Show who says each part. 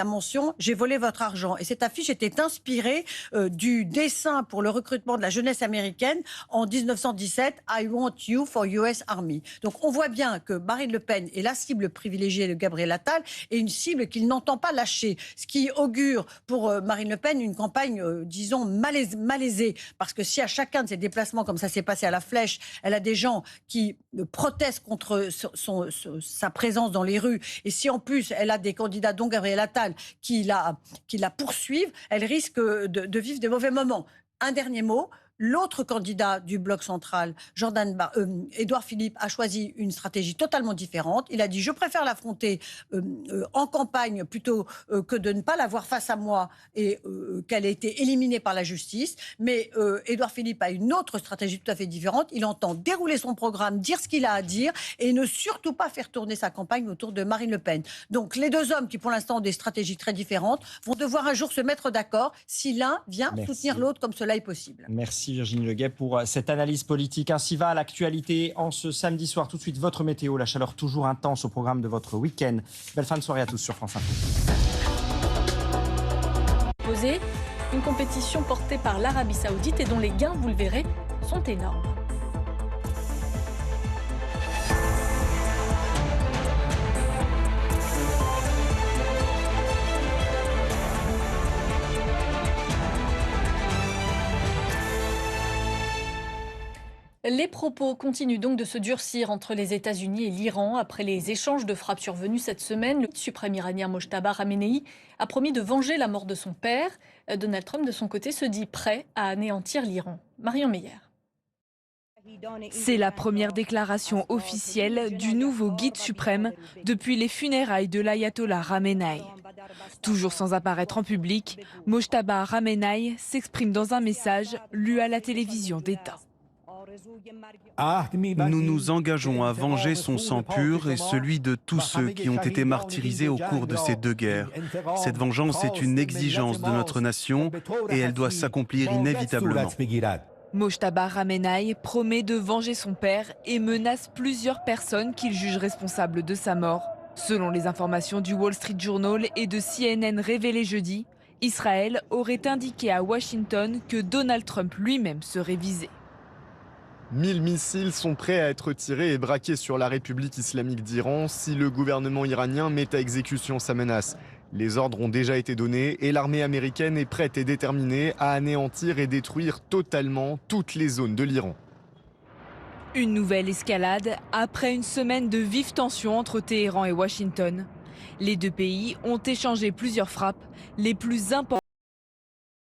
Speaker 1: la mention « J'ai volé votre argent ». Et cette affiche était inspirée du dessin pour le recrutement de la jeunesse américaine en 1917, « I want you for US Army ». Donc on voit bien que Marine Le Pen est la cible privilégiée de Gabriel Attal et une cible qu'il n'entend pas lâcher. Ce qui augure pour Marine Le Pen une campagne, disons, malaisée. Parce que si à chacun de ses déplacements, comme ça s'est passé à la Flèche, elle a des gens qui protestent contre sa présence dans les rues, et si en plus elle a des candidats, dont Gabriel Attal, qui la poursuivent, elle risque de vivre des mauvais moments. Un dernier mot. L'autre candidat du bloc central, Édouard Philippe, a choisi une stratégie totalement différente. Il a dit « Je préfère l'affronter en campagne plutôt que de ne pas la voir face à moi et qu'elle ait été éliminée par la justice. » Mais Édouard Philippe a une autre stratégie tout à fait différente. Il entend dérouler son programme, dire ce qu'il a à dire et ne surtout pas faire tourner sa campagne autour de Marine Le Pen. Donc les deux hommes qui pour l'instant ont des stratégies très différentes vont devoir un jour se mettre d'accord si l'un vient soutenir l'autre comme cela est possible.
Speaker 2: Merci Virginie Leguet pour cette analyse politique. Ainsi va l'actualité en ce samedi soir. Tout de suite, votre météo, la chaleur toujours intense au programme de votre week-end. Belle fin de soirée à tous sur France Info.
Speaker 3: Une compétition portée par l'Arabie Saoudite et dont les gains, vous le verrez, sont énormes. Les propos continuent donc de se durcir entre les États-Unis et l'Iran après les échanges de frappes survenus cette semaine. Le suprême iranien Mojtaba Khamenei a promis de venger la mort de son père. Donald Trump, de son côté, se dit prêt à anéantir l'Iran. Marion Meyer.
Speaker 4: C'est la première déclaration officielle du nouveau guide suprême depuis les funérailles de l'ayatollah Khamenei. Toujours sans apparaître en public, Mojtaba Khamenei s'exprime dans un message lu à la télévision d'État.
Speaker 5: Nous nous engageons à venger son sang pur et celui de tous ceux qui ont été martyrisés au cours de ces deux guerres. Cette vengeance est une exigence de notre nation et elle doit s'accomplir inévitablement.
Speaker 4: Mojtaba Khamenei promet de venger son père et menace plusieurs personnes qu'il juge responsables de sa mort. Selon les informations du Wall Street Journal et de CNN révélées jeudi, Israël aurait indiqué à Washington que Donald Trump lui-même serait visé.
Speaker 6: 1000 missiles sont prêts à être tirés et braqués sur la République islamique d'Iran si le gouvernement iranien met à exécution sa menace. Les ordres ont déjà été donnés et l'armée américaine est prête et déterminée à anéantir et détruire totalement toutes les zones de l'Iran.
Speaker 4: Une nouvelle escalade après une semaine de vives tensions entre Téhéran et Washington. Les deux pays ont échangé plusieurs frappes, les plus importantes.